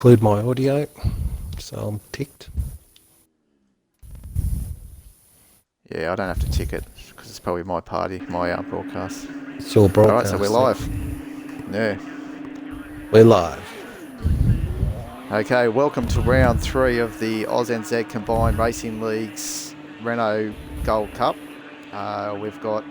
Include my audio, so I'm ticked. Yeah, I don't have to tick it because it's probably my party, my broadcast. It's your broadcast. Alright, so we're live. Yeah. We're live. Okay, welcome to round 3 of the ANZCRL Combined Racing League's Renault Gold Cup. We've got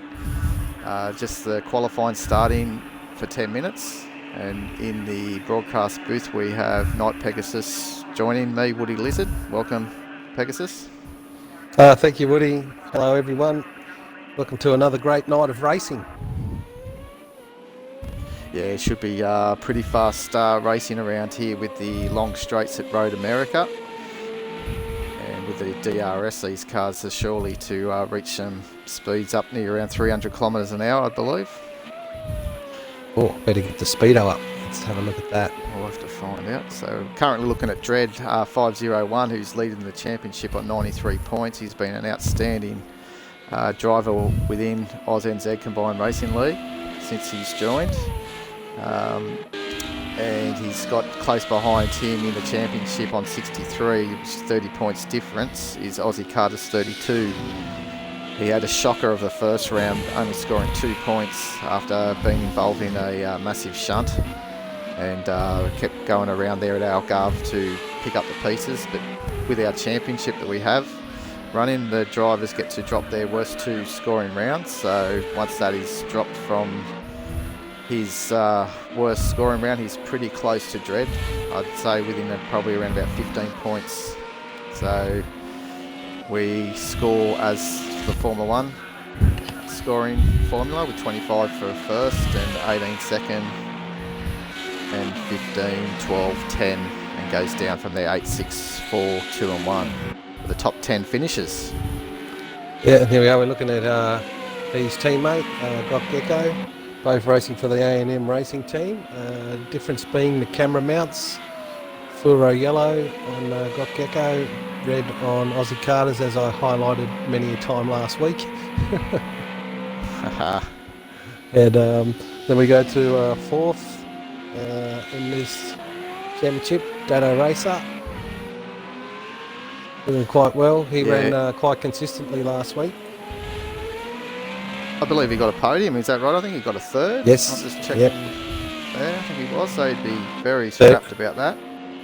just the qualifying starting for 10 minutes. And in the broadcast booth we have Night Pegasus joining me, Woody Lizard. Welcome, Pegasus. Thank you, Woody. Hello, everyone. Welcome to another great night of racing. Yeah, it should be pretty fast racing around here with the long straights at Road America. And with the DRS, these cars are surely to reach some speeds up near around 300 kilometres an hour, I believe. Oh, better get the speedo up. Let's have a look at that. We'll have to find out. So currently looking at Dredd 501, who's leading the championship on 93 points. He's been an outstanding driver within ANZCRL Combined Racing League since he's joined. And he's got close behind him in the championship on 63, which is 30 points difference, is Aussie Carter's 32. He had a shocker of the first round, only scoring 2 points after being involved in a massive shunt, and kept going around there at Algarve to pick up the pieces. But with our championship that we have running, the drivers get to drop their worst 2 scoring rounds. So once that is dropped from his worst scoring round, he's pretty close to Dredd. I'd say within probably around about 15 points. So we score as the Formula 1 scoring formula with 25 for first and 18 second and 15, 12, 10, and goes down from there 8, 6, 4, 2 and 1 with the top 10 finishes. Yeah, here we are. We're looking at his teammate, Gok Gecko, both racing for the A&M racing team. Difference being the camera mounts. Fluoro yellow on Gok Gecko, red on Aussie Carter's, as I highlighted many a time last week. And then we go to fourth in this championship, Dado Racer. Doing quite well. He ran quite consistently last week. I believe he got a podium, is that right? I think he got a third. Yes. I'm just checking. Yep. Yeah, I think he was, so he'd be very strapped about that.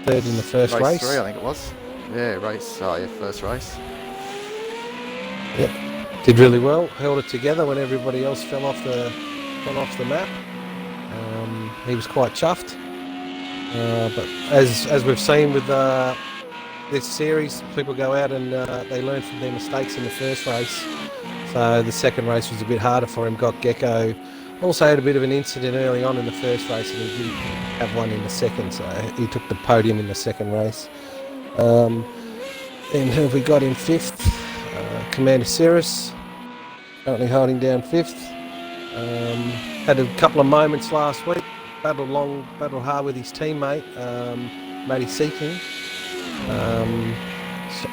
Third in the first race. 3, I think it was. Yeah, first race. Yep. Did really well. Held it together when everybody else fell off the map. He was quite chuffed. But as we've seen with this series, people go out and they learn from their mistakes in the first race. So the second race was a bit harder for him. Gok Gecko also had a bit of an incident early on in the first race, and he didn't have one in the second, so he took the podium in the second race. And who have we got in fifth? Commander Cirrus, currently holding down fifth. Had a couple of moments last week, battled hard with his teammate, Matty Seeking.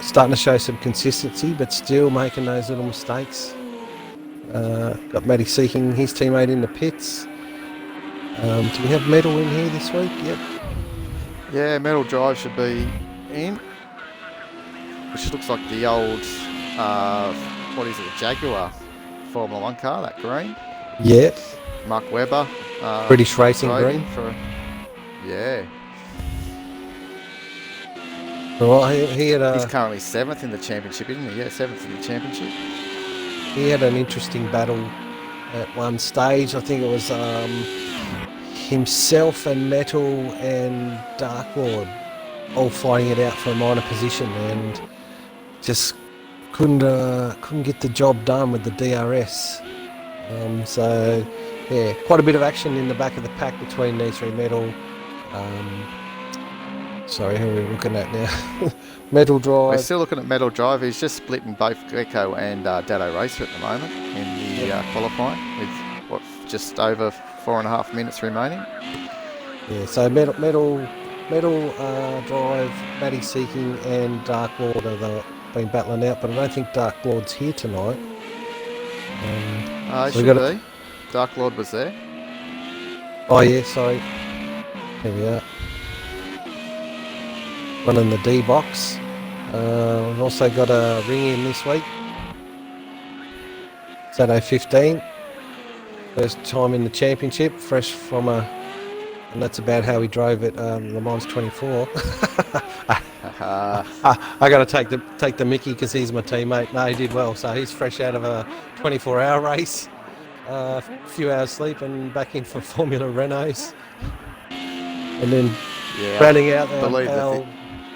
Starting to show some consistency, but still making those little mistakes. Got Matty Seeking, his teammate, in the pits. Do we have Metal in here this week? Yep. Yeah, Metal Drive should be in, which looks like the old, what is it, Jaguar Formula 1 car, that green. Yep. Mark Webber. British Racing green. Yeah. Well, he's currently 7th in the championship, isn't he? Yeah, 7th in the championship. He had an interesting battle at one stage. I think it was himself and Metal and Dark Lord all fighting it out for a minor position, and just couldn't get the job done with the DRS. So yeah, quite a bit of action in the back of the pack between these 3, Metal. Sorry, who are we looking at now? Metal Drive. We're still looking at Metal Drive. He's just splitting both Gecko and Dado Racer at the moment in the qualifying, with just over 4.5 minutes remaining. Yeah, so Metal Drive, Matty Seeking and Dark Lord have been battling out, but I don't think Dark Lord's here tonight. He should be. Dark Lord was there. Oh yeah, sorry. Here we are. running the D box. We've also got a ring in this week. Saturday 15. First time in the championship, fresh from and that's about how he drove at Le Mans 24. I got to take the Mickey because he's my teammate. No, he did well. So he's fresh out of a 24-hour race, a few hours sleep, and back in for Formula Renaults. And then rounding out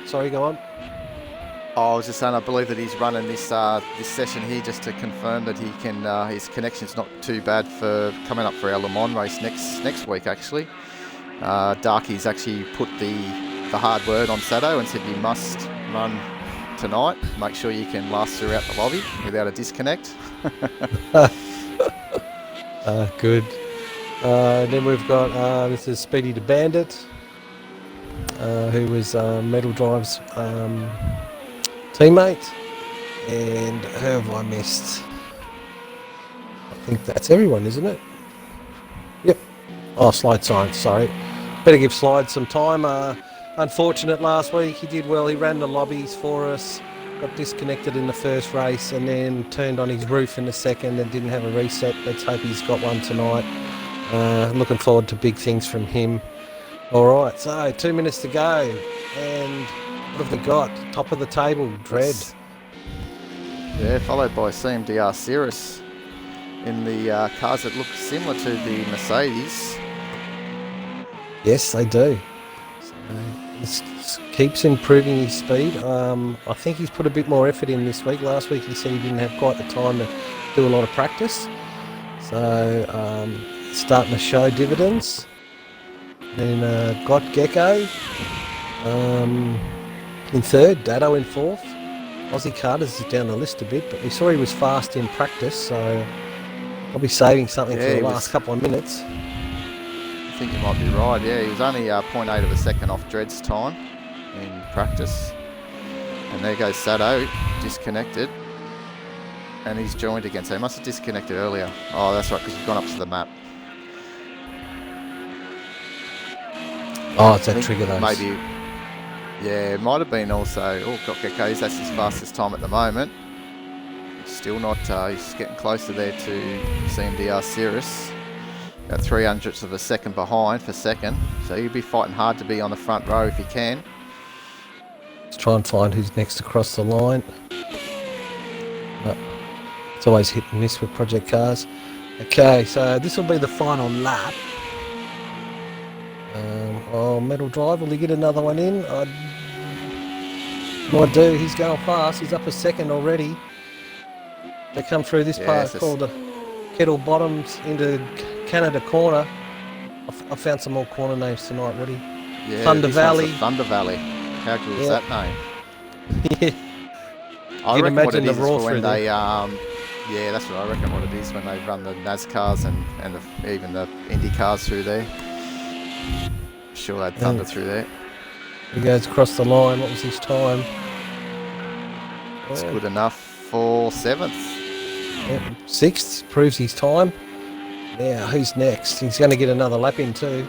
sorry, go on. I was just saying, I believe that he's running this session here just to confirm that he can. His connection's not too bad for coming up for our Le Mans race next week. Actually, Darky's actually put the hard word on Sado and said you must run tonight. Make sure you can last throughout the lobby without a disconnect. Good. Then we've got this is Speedy the Bandit, who was Metal Drive's teammate, and who have I missed? I think that's everyone, isn't it? Yep. Oh, Slide Science, sorry. Better give Slide some time. Unfortunate last week. He did well. He ran the lobbies for us, got disconnected in the first race, and then turned on his roof in the second and didn't have a reset. Let's hope he's got one tonight. Looking forward to big things from him. All right, so 2 minutes to go, and what have we got? Top of the table, Dread. Yeah, followed by CMDR Cirrus in the cars that look similar to the Mercedes. Yes, they do. So this keeps improving his speed. I think he's put a bit more effort in this week. Last week he said he didn't have quite the time to do a lot of practice. So starting to show dividends. Then got Gecko in third, Dado in fourth. Aussie Carter's is down the list a bit, but we saw he was fast in practice, so I'll be saving something for the last couple of minutes. I think you might be right, yeah. He was only 0.8 of a second off Dread's time in practice. And there goes Sado, disconnected. And he's joined again, so he must have disconnected earlier. Oh, that's right, because he's gone up to the map. Oh, it's that trigger those. Maybe, yeah, it might have been also. Oh, got Gekko's, that's his fastest time at the moment. Still not, he's getting closer there to CMDR Cirrus. About 300ths of a second behind for second. So he'll be fighting hard to be on the front row if he can. Let's try and find who's next across the line. It's always hit and miss with project cars. Okay, so this will be the final lap. Metal Drive, will he get another one in? Might do, he's going fast, he's up a second already. They come through this part called the Kettle Bottoms into Canada Corner. I found some more corner names tonight, Woody. Yeah, Thunder Valley. Thunder Valley. How good is that name? Yeah. I reckon what it is for when they, yeah, that's what I reckon what it is when they run the NASCARs and even the Indy cars through there. Sure, they had thunder through there. He goes across the line. What was his time? It's good enough for 7th. Yeah, 6th proves his time. Now, who's next? He's going to get another lap in too.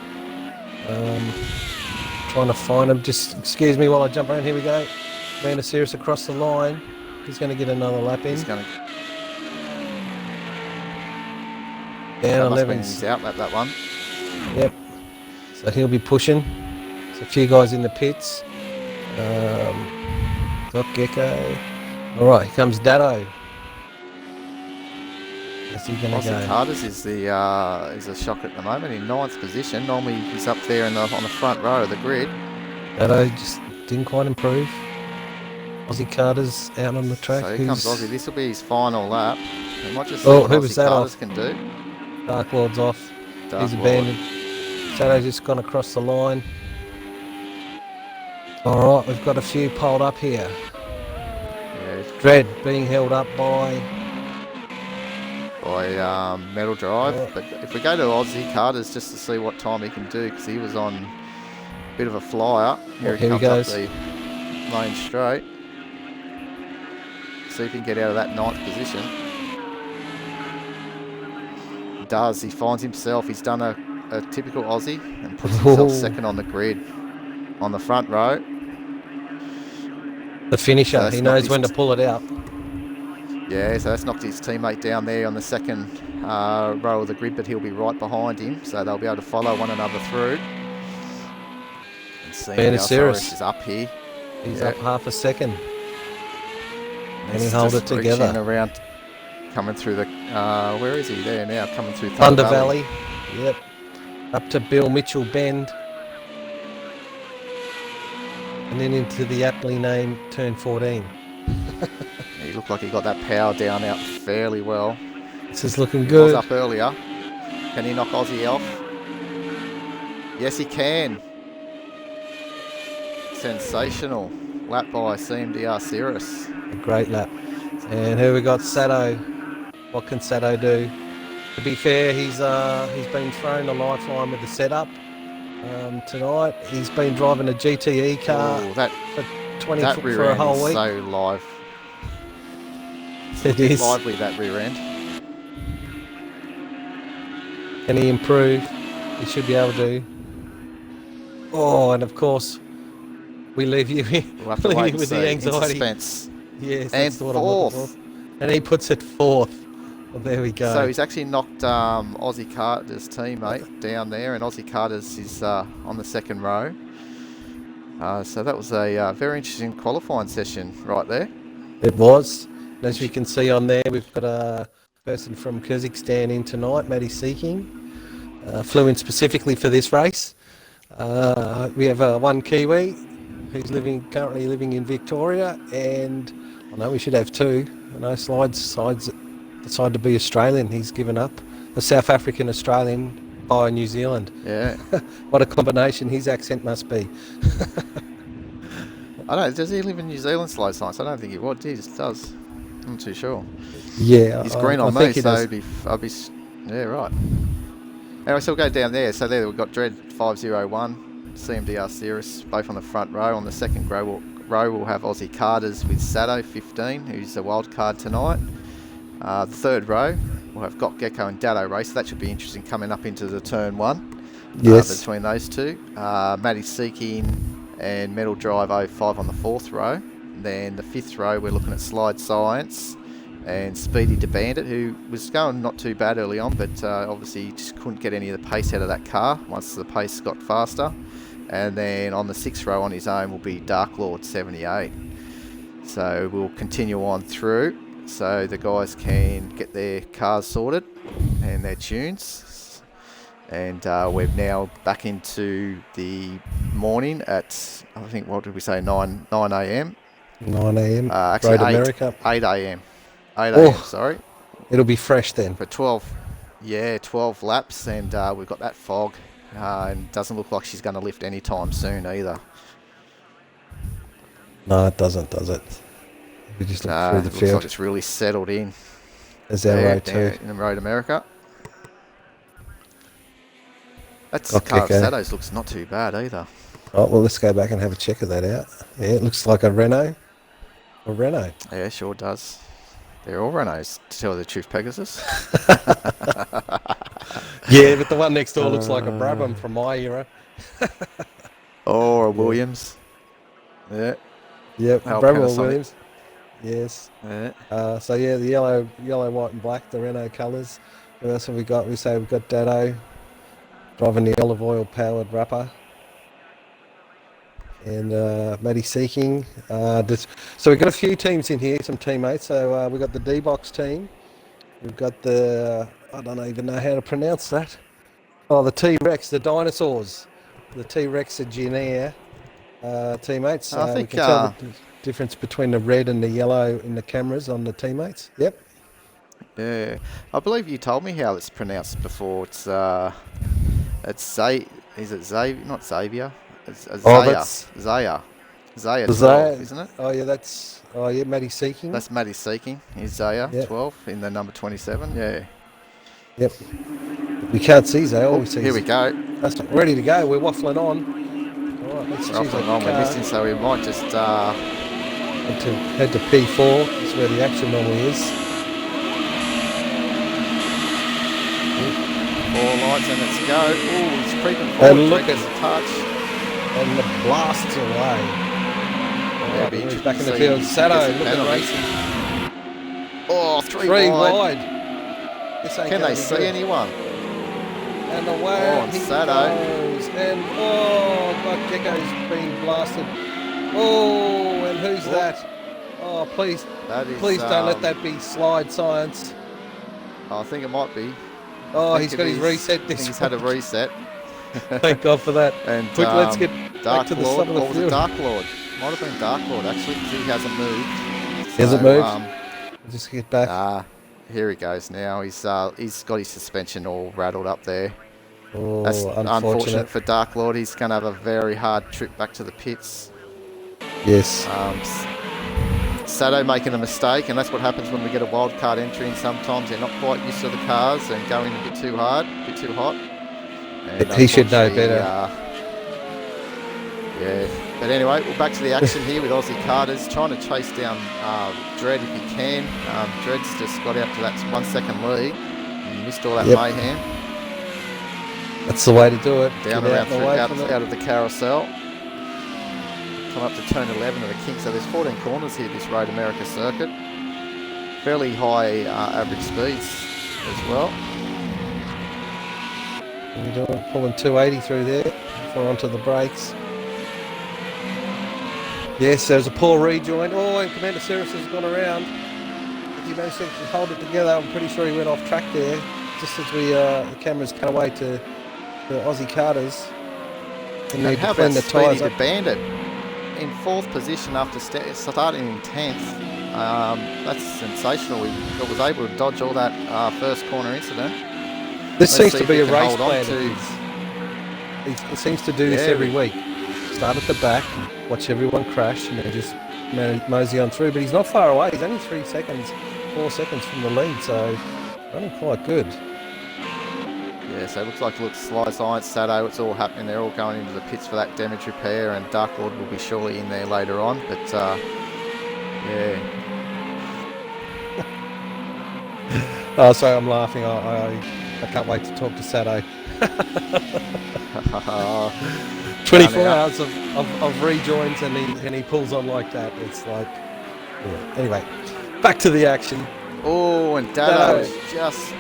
Trying to find him. Just excuse me while I jump around. Here we go. Amanda Cirrus across the line. He's going to get another lap in. He's going to. Down 11. He's out lap that one. Yep. So he'll be pushing. There's a few guys in the pits. Got Gecko. All right, here comes Dado. Where's he going to go? Carter's is a shock at the moment in 9th position. Normally he's up there on the front row of the grid. Dado just didn't quite improve. Aussie Carter's out on the track. So here comes Aussie. This will be his final lap. We might just see what who was Aussie that Carter's off? can do. Dark Lord's off. Dark He's Lord. abandoned. Shadow's just gone across the line. Alright, we've got a few piled up here. Yeah. Dread being held up by Metal Drive. Yeah. But if we go to Aussie Carter's just to see what time he can do, because he was on a bit of a flyer. Here he comes up the main straight. See if he can get out of that 9th position. He does. He finds himself. He's done a typical Aussie and puts himself second on the grid on the front row. The finisher. So He knows when to pull it out. Yeah, so that's knocked his teammate down there on the second row of the grid, but he'll be right behind him, so they'll be able to follow one another through. And ANZCRL is up here. He's up half a second. And he He's hold it just together. reaching around, coming through the, where is he? There now, coming through Thunder Valley. Yep. Up to Bill Mitchell Bend. And then into the aptly named Turn 14. He looked like he got that power down out fairly well. This is looking He good. was up earlier. Can he knock Aussie off? Yes, he can. Sensational. Lap by ANZCRL. A great lap. And here we got Sato. What can Sato do? To be fair, he's been thrown a lifeline with the setup tonight. He's been driving a GTE car for 20 that for a whole week. So live. It is lively, that rear end. Can he improve? He should be able to. Oh, and of course, we leave you We'll have to wait and with see. the anxiety. Suspense. Yes, And that's what I'm looking fourth. for. And he puts it fourth. Well, there we go. So he's actually knocked Aussie Carter's teammate down there, and Aussie Carter's is on the second row. So that was a very interesting qualifying session right there. It was. As you can see on there, we've got a person from Kazakhstan in tonight, Matty Seeking. Flew in specifically for this race. We have one Kiwi who's currently living in Victoria, and I know we should have two. I know Slides decided to be Australian. He's given up. A South African Australian by New Zealand. Yeah. What a combination his accent must be. I don't. Does he live in New Zealand, Slow Science? I don't think he would. He just does. I'm not too sure. Yeah, he's green on I me, so I'll be. Yeah, right. Anyway, so we'll go down there. So there we've got Dread 501, ANZCRL, both on the front row. On the second row, we'll have Aussie Carters with Sato 15, who's the wild card tonight. The third row, we'll have Got Gecko and Datto Race. That should be interesting coming up into the turn one. Yes. Between those two. Matty Seeking and Metal Drive 05 on the fourth row. Then the fifth row, we're looking at Slide Science and Speedy to Bandit, who was going not too bad early on, but obviously just couldn't get any of the pace out of that car once the pace got faster. And then on the sixth row on his own will be Dark Lord 78. So we'll continue on through so the guys can get their cars sorted and their tunes. And we're now back into the morning at, I think, what did we say, 9 a.m. 9 a.m. Actually, Road America. 8 a.m. 8 a.m. Sorry. It'll be fresh then. For 12 laps, and we've got that fog, and doesn't look like she's going to lift anytime soon either. No, it doesn't, does it? We just look through the looks field. like it's really settled in. There's our road too. In Road America. That's Got car of Gecko. Sato's looks not too bad either. Oh, well, let's go back and have a check of that out. Yeah, it looks like a Renault. A Renault. Yeah, sure does. They're all Renaults, to tell the truth, Pegasus. Yeah, but the one next door looks like a Brabham from my era. Or a Williams. Yeah. Yep, Oh, Brabham or Panasonic. Williams. Yes. Yeah. So yeah, the yellow, white and black, the Renault colours. What else have we got? We've got Datto driving the olive oil powered Rapper. And Matty Seeking. So we've got a few teams in here, some teammates. So we've got the D-Box team. We've got the, I don't even know how to pronounce that. Oh, the T-Rex, the dinosaurs. The T-Rex and Ginair teammates. I think we can tell the difference between the red and the yellow in the cameras on the teammates. Yep. Yeah. I believe you told me how it's pronounced before. It's Zay. Is it Zay? Not Xavier. It's Zaya. Zaya. Zaya 12, isn't it? Oh yeah, Matty Seeking. That's Matty Seeking. He's Zaya, Yep. 12 in the number 27. Yeah. Yep. We can't see Zaya. All we see Here we go. That's ready to go. We're waffling on. All right, let's choose a car. We're missing, so we might just head to P4. That's where the action normally is. 4 lights and let's go. Ooh, it's creeping forward. And look at the touch. And the blasts away. Yeah, going to be He's interesting back in the to field. see Sato, if he look gets a at penalty. racing. Oh, three Three wide. wide. This ain't Can gonna they be see good. anyone? And away Oh, he Sato. goes. And God, Gecko's being blasted. Oh, and who's that? Oh, please, That is, please don't let that be slide science. I think it might be. Oh, he's got his reset. I think he's had a reset. Thank God for that. And Quick, let's get back Dark to the Lord. start of the What was it? field. Dark Lord. Might have been Dark Lord actually, because he hasn't moved. He hasn't moved. Just get back. Here he goes now. He's got his suspension all rattled up there. Oh, That's unfortunate for Dark Lord. He's going to have a very hard trip back to the pits. Yes. Sato making a mistake, and that's what happens when we get a wild card entry in. Sometimes they're not quite used to the cars and going a bit too hard, a bit too hot. And he should know better. Yeah, but anyway, we're back to the action here with Aussie Carters trying to chase down Dredd if he can. Dredd's just got out to that 1 second lead and missed all that mayhem. That's the way to do it. Down around out of the carousel. Come up to turn 11 of the King. So there's 14 corners here, this Road America circuit. Fairly high average speeds as well. You're pulling 280 through there before onto the brakes. Yes, there's a poor rejoin. Oh, and Commander Cirrus has gone around. He managed to hold it together. I'm pretty sure he went off track there, just as the cameras cut away to the Aussie Carters. And they have that Speedy the Bandit in 4th position after starting in 10th. That's sensational. He was able to dodge all that first corner incident. This seems to be a race plan. He seems to do this every week. Start at the back, watch everyone crash, and then just mosey on through. But he's not far away. He's only 4 seconds from the lead, so running quite good. Yeah, so it looks like Slide Science, Sato, it's all happening. They're all going into the pits for that damage repair, and Dark Lord will be surely in there later on. But yeah. Oh, sorry, I'm laughing. I can't wait to talk to Sato. 24 hours of rejoins and he pulls on like that. It's like, yeah. Anyway, back to the action. Oh, and Dado just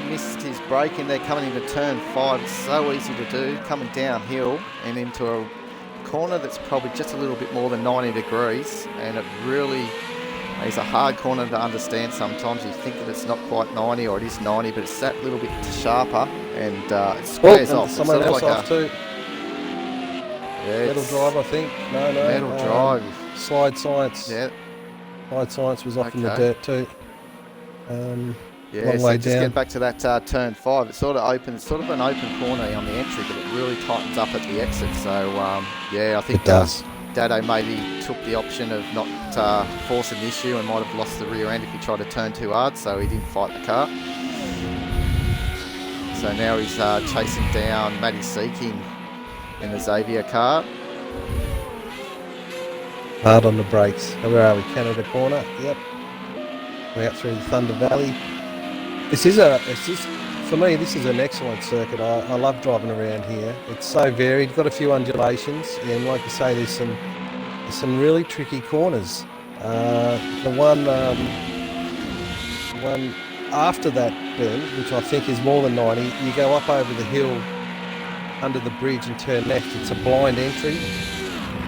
missed his break in there coming into turn 5. It's so easy to do, coming downhill and into a corner that's probably just a little bit more than 90 degrees, and it really is a hard corner to understand sometimes. You think that it's not quite 90, or it is 90, but it's that little bit sharper, and it squares off. Someone else off too. Yeah, Metal Drive, I think. No. Metal Drive. Slide Science. Yeah. Slide Science was off in the dirt too. Yeah, long so way just down. get back to that turn 5. It's sort of open. It's sort of an open corner on the entry, but it really tightens up at the exit. So yeah, I think it does. Dado maybe took the option of not forcing the issue and might have lost the rear end if he tried to turn too hard, so he didn't fight the car. So now he's chasing down Matty Seeking in the Xavier car. Hard on the brakes. Where are we? Canada corner. Yep. We're out through the Thunder Valley. For me, this is an excellent circuit. I love driving around here. It's so varied. Got a few undulations, and like you say, there's some really tricky corners. The one after that bend, which I think is more than 90, you go up over the hill under the bridge and turn left. It's a blind entry,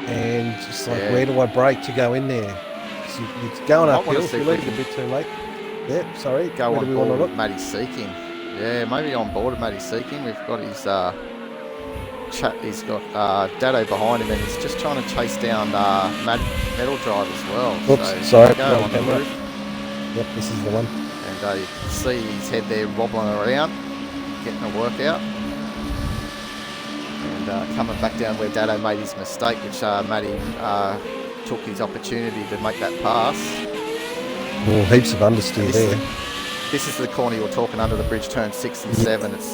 and just like, where do I brake to go in there? It's going uphill. If you're leaving a bit too late. Yeah, sorry. Go on board with Matty Seeking. Yeah, maybe on board with Matty Seeking. We've got his he's got Dado behind him, and he's just trying to chase down Metal Drive as well. Oops, so sorry. Go on the roof. Yep, this is the one. And you can see his head there wobbling around, getting a workout. And coming back down where Dado made his mistake, which Matty took his opportunity to make that pass. Well, heaps of understeer there. This is the corner you're talking under the bridge, turn 6 and 7. It's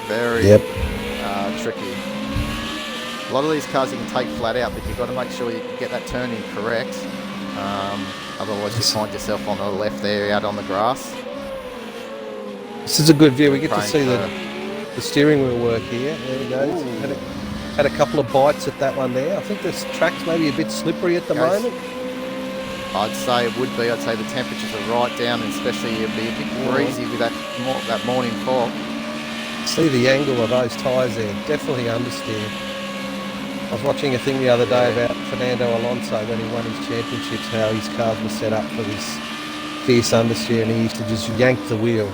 very tricky. A lot of these cars you can take flat out, but you've got to make sure you get that turn in correct. Otherwise you find yourself on the left there out on the grass. This is a good view. We get to see the steering wheel work here. There he goes. had a couple of bites at that one there. I think this track's maybe a bit slippery at the moment. I'd say it would be. I'd say the temperatures are right down, and especially it'd be a bit breezy with that morning fog. See the angle of those tyres there, definitely understeer. I was watching a thing the other day about Fernando Alonso when he won his championships, how his cars were set up for this fierce understeer, and he used to just yank the wheel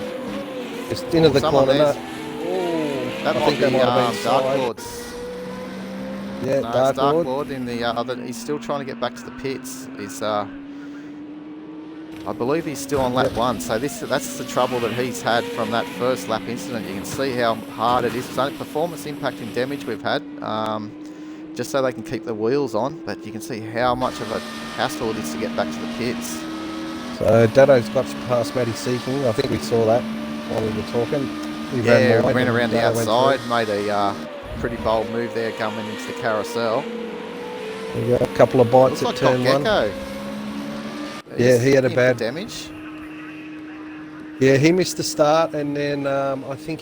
just into the corner. That might be Dark Lord's. Yeah, no, Dark Lord in the other. He's still trying to get back to the pits. He's I believe he's still on lap 1, so that's the trouble that he's had from that first lap incident. You can see how hard it is. It's only performance impacting damage we've had, just so they can keep the wheels on, but you can see how much of a hassle it is to get back to the pits. So Dado's got past Matty Seeking. I think we saw that while we were talking. He ran around the outside, made a pretty bold move there coming into the carousel. There you go, a couple of bites at turn 1. Yeah, he had a bad damage. Yeah, he missed the start, and then I think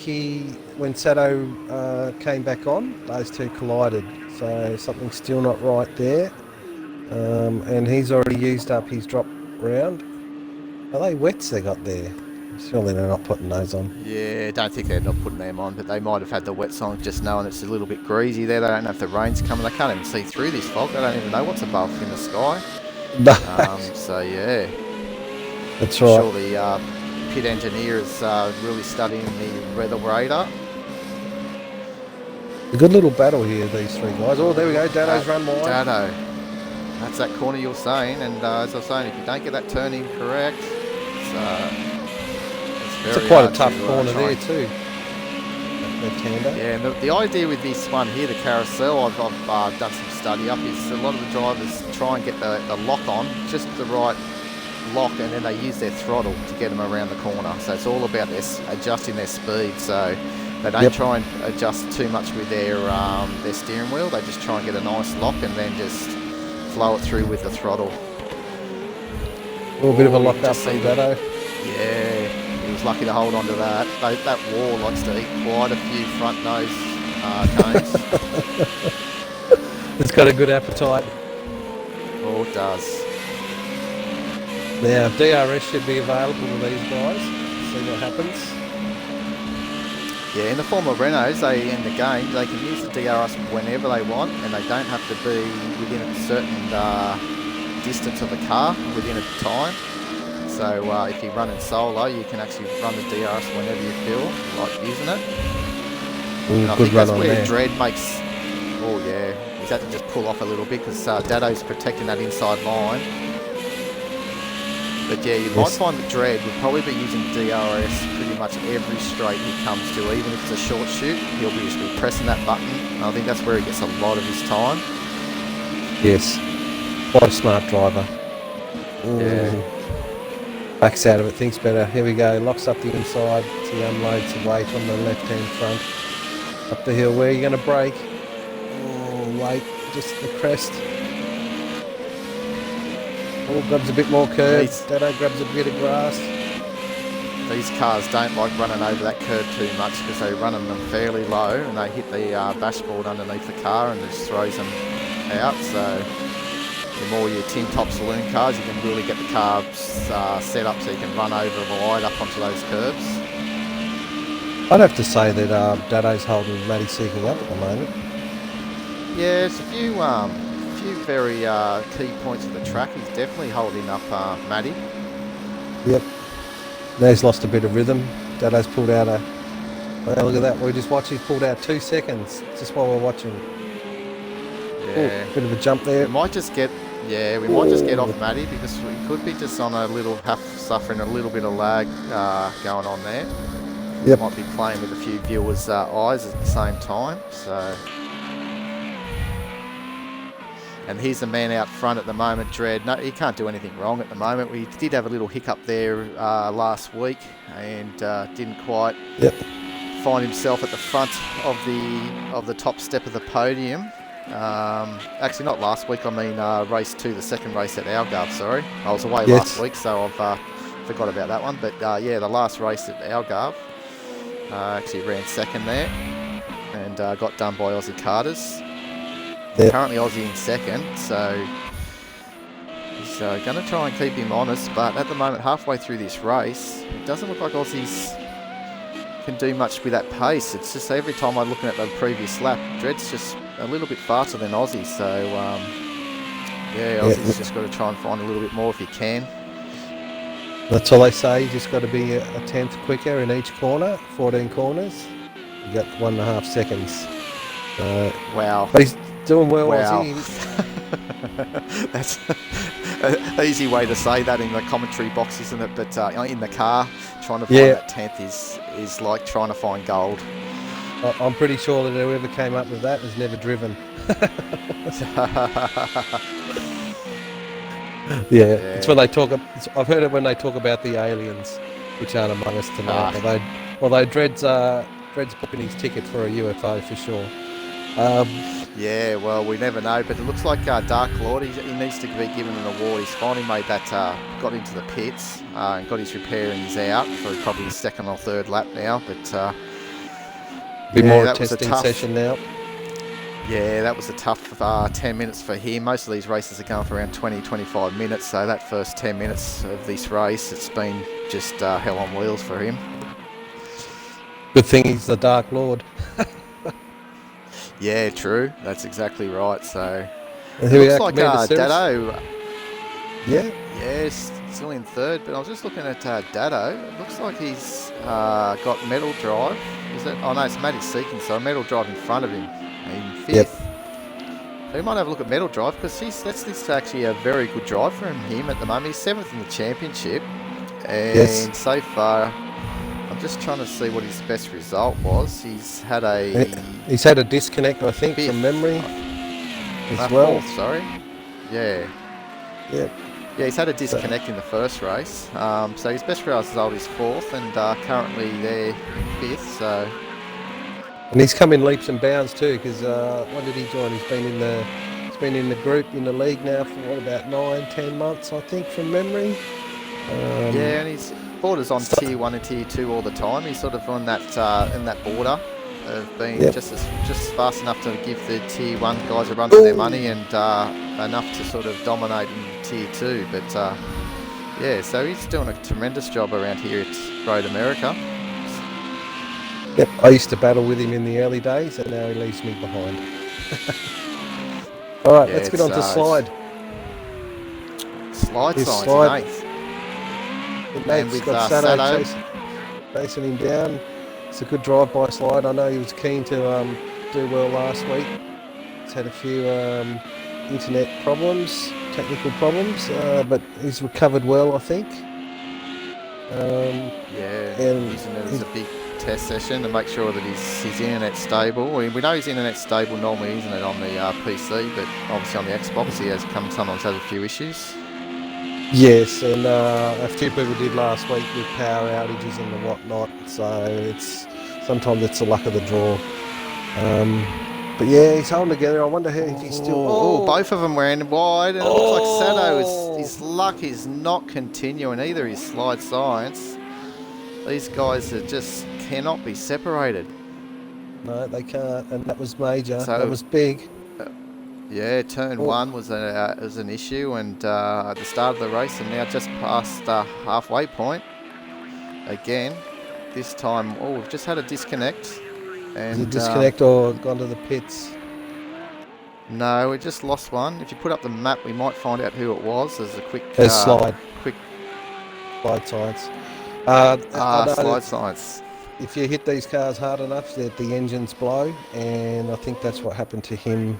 when Sato came back on, those two collided. So something's still not right there. And he's already used up his drop round. Are they wets they got there? Surely they're not putting those on. Yeah, I don't think they're not putting them on, but they might have had the wets on just knowing it's a little bit greasy there. They don't know if the rain's coming. They can't even see through this fog. They don't even know what's above in the sky. So yeah, that's right. I'm sure the pit engineer is really studying the weather radar. A good little battle here, these three guys. Oh, there we go. Dado's run wide. Dado. That's that corner you're saying, and as I was saying, if you don't get that turn in correct, it's quite a tough corner there too. Yeah, and the idea with this one here, the carousel, I've done some study up, is a lot of the drivers try and get the lock on, just the right lock, and then they use their throttle to get them around the corner. So it's all about adjusting their speed. So they don't try and adjust too much with their steering wheel. They just try and get a nice lock and then just flow it through with the throttle. A little bit of a lock up from Dado. Yeah. He was lucky to hold on to that. That wall likes to eat quite a few front nose cones. It's got a good appetite. Oh, it does. Now, DRS should be available to these guys. See what happens. Yeah, in the form of Renaults, in the game, they can use the DRS whenever they want, and they don't have to be within a certain distance of the car within a time. So if you're running solo, you can actually run the DRS whenever you feel like using it. And I think that's where Dredd makes... Oh yeah, he's had to just pull off a little bit because Dado's protecting that inside line. But yeah, you might find that Dredd would probably be using DRS pretty much every straight he comes to, even if it's a short shoot. He'll be just be pressing that button. And I think that's where he gets a lot of his time. Yes, quite a smart driver. Yeah. Backs out of it, thinks better. Here we go, locks up the inside. He unloads the weight on the left-hand front. Up the hill, where are you going to brake? Oh, wait, just the crest. Oh, grabs a bit more curve. Dado grabs a bit of grass. These cars don't like running over that curve too much because they're running them fairly low and they hit the dashboard underneath the car and it just throws them out. So the more your tin top saloon cars, you can really get the car set up so you can run over wide up onto those curves. I'd have to say that Dado's holding Matty Seeking up at the moment. Yeah, it's a few very key points of the track. He's definitely holding up Matty. Yep. Now he's lost a bit of rhythm. Dado's pulled out well, look at that. We just watched. He's pulled out 2 seconds just while we're watching. Yeah. Ooh, bit of a jump there. We might just get off Matty because we could be just on a little suffering a little bit of lag going on there. Yep. Might be playing with a few viewers' eyes at the same time. So. And here's the man out front at the moment, Dredd. No, he can't do anything wrong at the moment. We did have a little hiccup there last week and didn't quite find himself at the front of the top step of the podium. Actually, not last week. I mean, race 2, the second race at Algarve. Sorry, I was away last week, so I've forgot about that one. But yeah, the last race at Algarve, actually ran second there and got done by Aussie Carters. Yep. Currently Aussie in second, so he's going to try and keep him honest, but at the moment, halfway through this race, it doesn't look like Aussies can do much with that pace. It's just every time I'm looking at the previous lap, Dred's just a little bit faster than Aussie, so yeah, Aussie's just got to try and find a little bit more if he can. That's all they say. You just got to be a tenth quicker in each corner. 14 corners. You got 1.5 seconds. Wow. But he's doing well. Wow. Aussie. That's an easy way to say that in the commentary box, isn't it? But in the car, trying to find that 10th is like trying to find gold. I'm pretty sure that whoever came up with that has never driven. It's when they talk. I've heard it when they talk about the aliens, which aren't among us tonight. Although Dred's booking his ticket for a UFO for sure. Yeah, well, we never know, but it looks like Dark Lord, he needs to be given an award. He's finally made that, got into the pits and got his repair and he's out for probably his second or third lap now. But more a testing session now. Yeah, that was a tough 10 minutes for him. Most of these races are going for around 20-25 minutes, so that first 10 minutes of this race, it's been just hell on wheels for him. Good thing he's the Dark Lord. Yeah, true. That's exactly right. So it looks like Dado. Yes, still in third. But I was just looking at Dado. It looks like he's got Metal Drive. Is it? Oh no, it's Matty Seeking. So Metal Drive in front of him in fifth. Yep. So we might have a look at Metal Drive because that's actually a very good drive for him at the moment. He's 7th in the championship, and so far. I'm just trying to see what his best result was. He's had a disconnect, I think, from memory as well. Fourth, sorry. Yeah. Yeah. Yeah, he's had a disconnect in the first race. So his best result is 4th, and currently they're 5th. So. And he's come in leaps and bounds too, because when did he join? He's been in the group in the league now for about 9-10 months, I think, from memory. Yeah, and he's borders on tier 1 and tier 2 all the time. He's sort of on that in that border of being just fast enough to give the tier 1 guys a run for their money and enough to sort of dominate in tier 2. But yeah, so he's doing a tremendous job around here at Road America. Yep, I used to battle with him in the early days, and now he leaves me behind. All right, let's get on to Slide. Slide signs in 8th. And with Sato chasing him down. It's a good drive by Slide. I know he was keen to do well last week. He's had a few internet problems, technical problems, but he's recovered well, I think. And using it as a big test session to make sure that his internet's stable. We know his internet's stable normally, isn't it, on the PC, but obviously on the Xbox he sometimes has a few issues. Yes, and a few people did last week with power outages and whatnot, so sometimes it's the luck of the draw. But yeah, he's holding together. I wonder if he's still... Oh, both of them were in wide, and it looks like Sato, his luck is not continuing either, his Slide Science. These guys just cannot be separated. No, they can't, and that was major. That was big. Yeah, turn 1 was an issue, and at the start of the race, and now just past halfway point. Again, this time, we've just had a disconnect. And, is it disconnect or gone to the pits? No, we just lost one. If you put up the map, we might find out who it was. There's a quick Slide Science. Slide Science. If you hit these cars hard enough, the engines blow, and I think that's what happened to him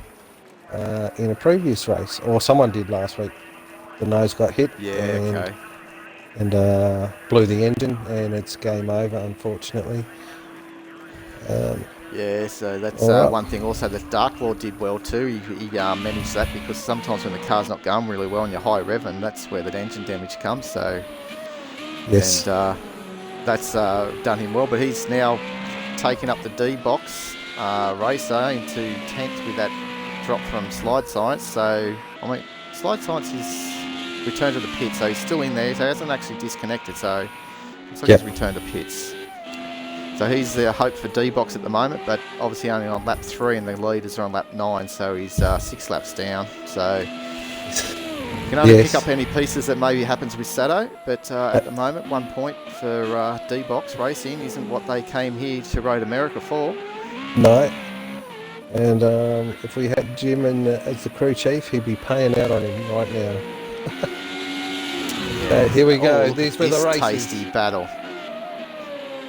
in a previous race, or someone did last week. The nose got hit and blew the engine, and it's game over, unfortunately. So that's one thing also that Dark Lord did well too. He managed that, because sometimes when the car's not going really well and you're high revving, that's where the engine damage comes. So yes, and that's done him well, but he's now taken up the D box racer into 10th with that drop from Slide Science. So I mean, Slide Science is returned to the pit, so he's still in there, so he hasn't actually disconnected, so looks like he's returned to pits. So he's the hope for D-Box at the moment, but obviously only on lap 3 and the leaders are on lap 9, so he's 6 laps down. So you can only pick up any pieces that maybe happens with Sato, but at the moment 1 point for D-Box Racing isn't what they came here to Road America for. No. And if we had Jim as the crew chief, he'd be paying out on him right now. Here we go. These were the races. Tasty battle.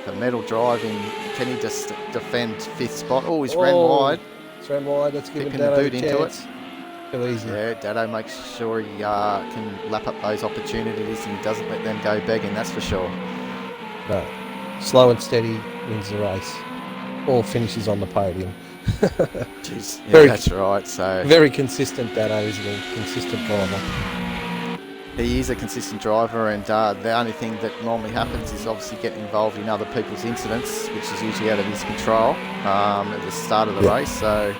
The medal driving. Can he just defend 5th spot? Oh, he's ran wide. He's ran wide. Let's give him the boot a into it. Too easy. Yeah, Dado makes sure he can lap up those opportunities and he doesn't let them go begging, that's for sure. No. Slow and steady wins the race. Or finishes on the podium. Jeez, yeah, that's right. So very consistent, Dado, isn't he? Consistent driver. He is a consistent driver, and the only thing that normally happens is obviously getting involved in other people's incidents, which is usually out of his control at the start of the race. So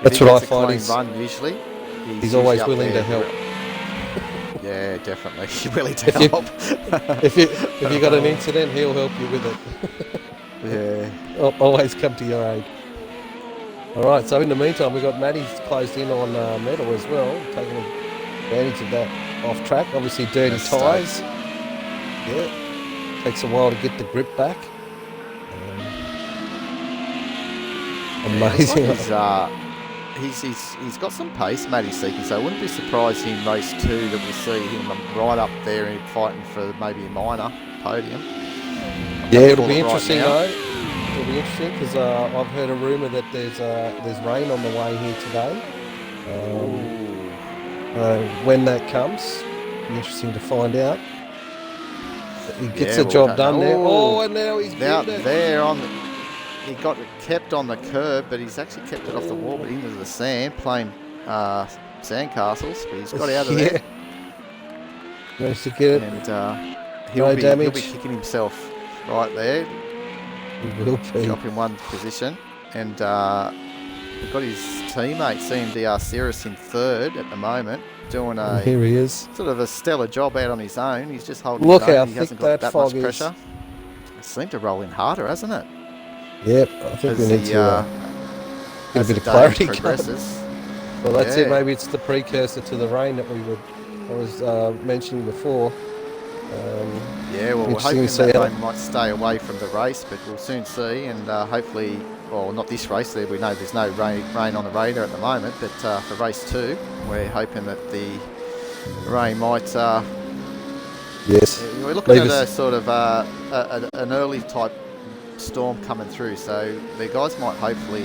that's what I find. Run usually. He's always willing to help. Yeah, definitely. Willing to help. If you got an incident, he'll help you with it. Yeah. Always come to your aid. All right. So in the meantime, we've got Matty's closed in on medal as well, taking advantage of that off track. Obviously, dirty tyres. Yeah. Takes a while to get the grip back. Amazing. He's got some pace, Matty Seeking, so I wouldn't be surprised in race 2 that we'll see him right up there and fighting for maybe a minor podium. Yeah, it'll be interesting though. It'll be interesting because I've heard a rumour that there's rain on the way here today. When that comes, it'll be interesting to find out. He gets the job done there. Oh, and now he's out there on the. He got it kept on the curb, but he's actually kept it off the wall, but into the sand, playing sandcastles. But he's got out of there. Managed to get it. And he'll be kicking himself right there. He will be. Drop in one position. And we've got his teammate, CMDR Cirrus, in 3rd at the moment, doing here he is. Sort of a stellar job out on his own. He's just holding his own. Look how he thick hasn't got that much fog pressure. It seemed to roll in harder, hasn't it? Yep, I think we need to get a bit of clarity going. Well, that's it. Maybe it's the precursor to the rain that I was mentioning before. Well, we're hoping that rain might stay away from the race, but we'll soon see. And hopefully, well, not this race. We know there's no rain on the radar at the moment, but for race 2, we're hoping that the rain might. Yes. We're looking at a sort of an early type storm coming through, so the guys might hopefully,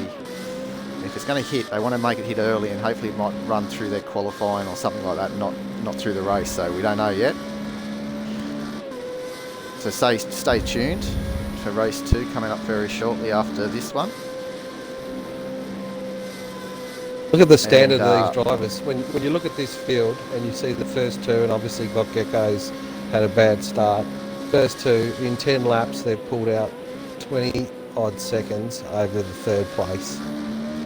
if it's going to hit, they want to make it hit early, and hopefully it might run through their qualifying or something like that, not through the race. So we don't know yet. So stay tuned for race 2 coming up very shortly after this one. Look at the standard of these drivers. When you look at this field and you see the first 2, and obviously Gecko's had a bad start. First 2, in 10 laps, they've pulled out 20 odd seconds over the 3rd place.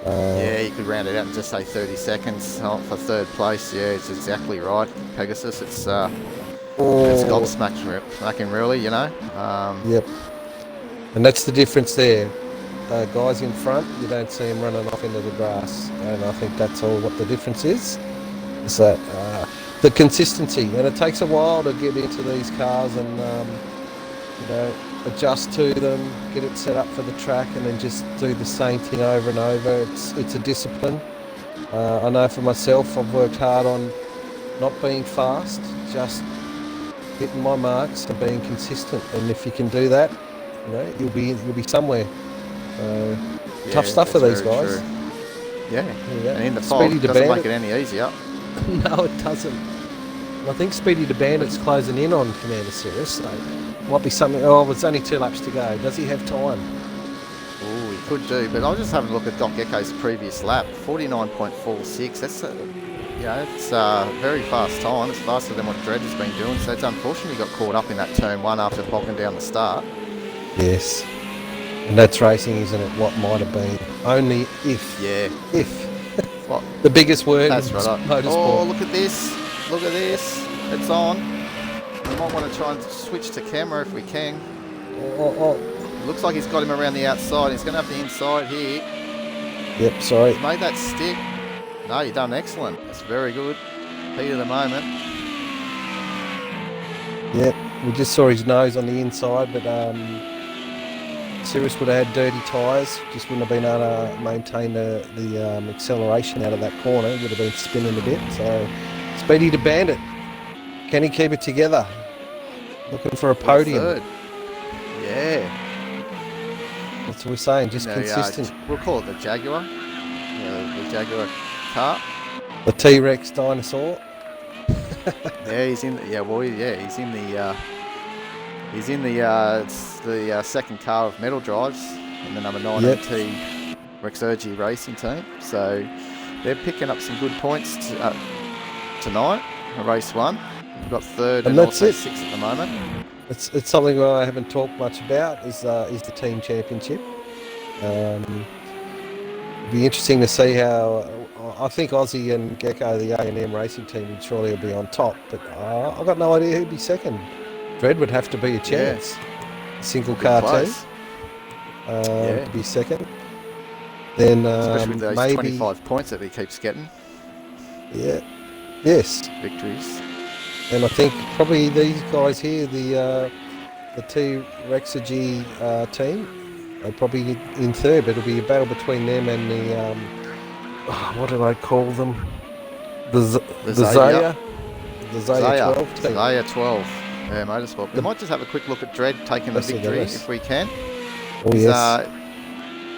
You could round it out and just say 30 seconds for 3rd place. Yeah, it's exactly right, Pegasus. It's gobsmacking really, you know. Yep. And that's the difference there. Guys in front, you don't see them running off into the grass, and I think that's all what the difference is. Is that the consistency, and it takes a while to get into these cars and adjust to them, get it set up for the track, and then just do the same thing over and over. It's a discipline. I know for myself, I've worked hard on not being fast, just hitting my marks and being consistent. And if you can do that, you'll be somewhere. Tough stuff for these guys. True. Yeah, and in the fog, it doesn't make it any easier. No, it doesn't. I think Speedy the Bandit's closing in on Commander Cirrus, so might be something. Oh, it's only 2 laps to go. Does he have time? Oh, he could do, but I was just having a look at Doc Gecko's previous lap, 49.46. That's it's a very fast time. It's faster than what Dredd has been doing. So it's unfortunately got caught up in that turn 1 after bogging down the start. Yes, and that's racing, isn't it? What might have been. Only if. Yeah. If. What? The biggest word in motorsport. Oh, look at this. Look at this. It's on. We might want to try and switch to camera if we can. It looks like he's got him around the outside. He's going to have the inside here. Yep, sorry. He's made that stick. No, you've done excellent. That's very good. Heat of the moment. Yep, we just saw his nose on the inside, but Cirrus would have had dirty tyres, just wouldn't have been able to maintain the acceleration out of that corner. It would have been spinning a bit. So, Speedy to Bandit. Can he keep it together? Looking for a podium. Third. Yeah. That's what we're saying, just consistent. We'll call it the Jaguar. Yeah, the Jaguar car. The T-Rex dinosaur. Yeah, he's in. He's in the second car of Metal Drives in the number 9 Rexurgi racing team. So they're picking up some good points tonight. Race 1. We've got third and also 6th at the moment. It's something I haven't talked much about is the team championship. It'd be interesting to see how. I think Aussie and Gecko, the A&M racing team, would surely be on top, but I've got no idea who'd be second. Dread would have to be a chance. Yeah. Single car team to be second. Then especially with those maybe 25 points that he keeps getting. Yeah. Yes. Victories. And I think probably these guys here, the T-Rexurgi team, are probably in third, but it'll be a battle between them and the what did I call them? The Zaya 12 team. Zaya 12. Yeah, Motorsport. We might just have a quick look at Dredd taking the victory if we can. Oh, yes.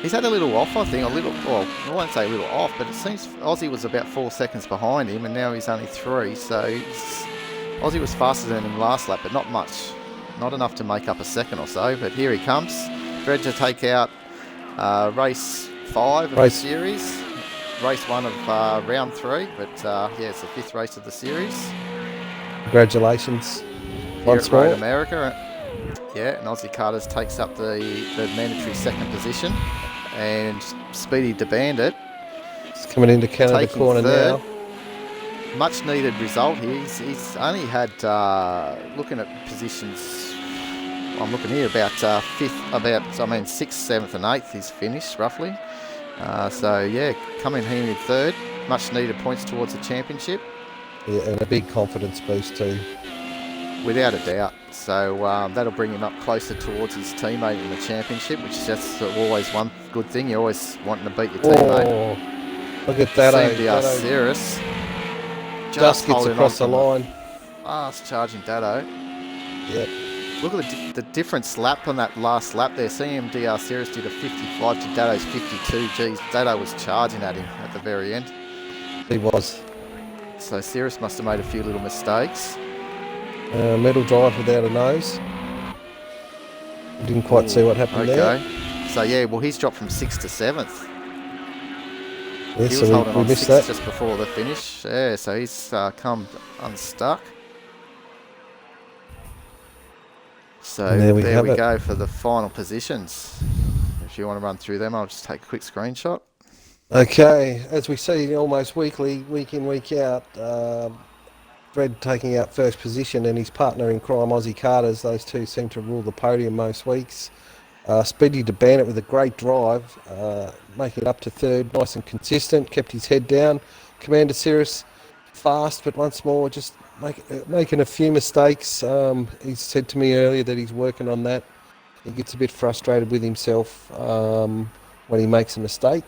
He's had a little off, I think. Well, I won't say a little off, but it seems Aussie was about 4 seconds behind him, and now he's only 3. So Aussie was faster than him last lap, but not much. Not enough to make up a second or so. But here he comes. Dredd to take out race 5 of the series. Race 1 of round 3, but it's the 5th race of the series. Congratulations. Here at Road America. Yeah, and Aussie Carters takes up the mandatory second position. And Speedy to Bandit. He's coming into Canada corner third. Now. Much needed result here. He's only had, looking at positions, I'm looking here about 6th, 7th and 8th he's finished roughly. Coming here in third. Much needed points towards the championship. Yeah, and a big confidence boost too. Without a doubt. So that'll bring him up closer towards his teammate in the championship, which is just always one good thing. You're always wanting to beat your teammate. Look at that. Cirrus just gets across the line. Fast charging Dado. Yep. Look at the difference lap on that last lap there. CMDR Cirrus did a 55 to Dado's 52. Geez, Dado was charging at him at the very end. He was. So Cirrus must have made a few little mistakes. Metal Drive without a nose. Didn't quite see what happened there. So he's dropped from 6th to 7th. Yeah, he was holding on 6th just before the finish. Yeah, so he's come unstuck. So there we go for the final positions. If you want to run through them, I'll just take a quick screenshot. Okay, as we see almost weekly, week in, week out, Dredd taking out first position and his partner in crime, Aussie Carters. Those two seem to rule the podium most weeks. Speedy to Bandit with a great drive, making it up to third, nice and consistent, kept his head down. Commander Cirrus, fast, but once more just making a few mistakes. He said to me earlier that he's working on that. He gets a bit frustrated with himself when he makes a mistake.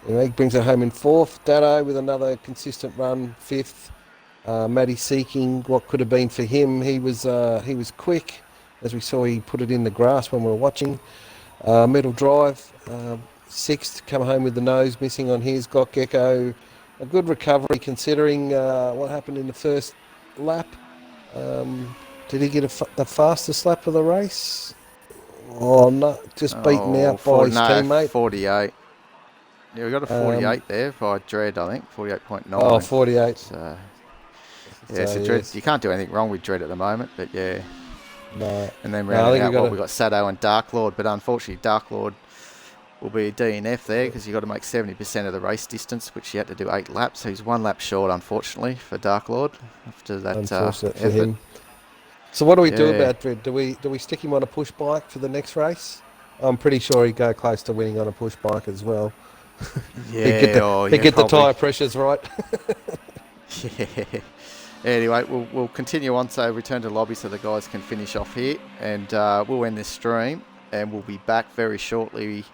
He brings it home in 4th. Dado with another consistent run, 5th. Matty seeking what could have been for him. He was quick, as we saw. He put it in the grass when we were watching. Metal Drive, 6th, come home with the nose missing on his. Got Gecko, a good recovery considering what happened in the first lap. Did he get the fastest lap of the race? Oh no, just beaten out by his teammate. 48. Yeah, we got a 48 there by Dredd, I think. 48.9. Oh, 48. So Dredd, yes. You can't do anything wrong with Dredd at the moment, but yeah. No. And then rounding out, we've got Sado and Dark Lord, but unfortunately Dark Lord will be a DNF there because you've got to make 70% of the race distance, which you had to do 8 laps. So he's 1 lap short, unfortunately, for Dark Lord after that Unfortunate for him. So what do we do about Dredd? Do we stick him on a push bike for the next race? I'm pretty sure he'd go close to winning on a push bike as well. Yeah, he'd get the tyre pressures right. Yeah. Anyway, we'll continue on, so return to lobby so the guys can finish off here, and we'll end this stream, and we'll be back very shortly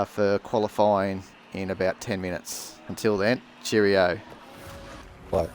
for qualifying in about 10 minutes. Until then, cheerio. Bye.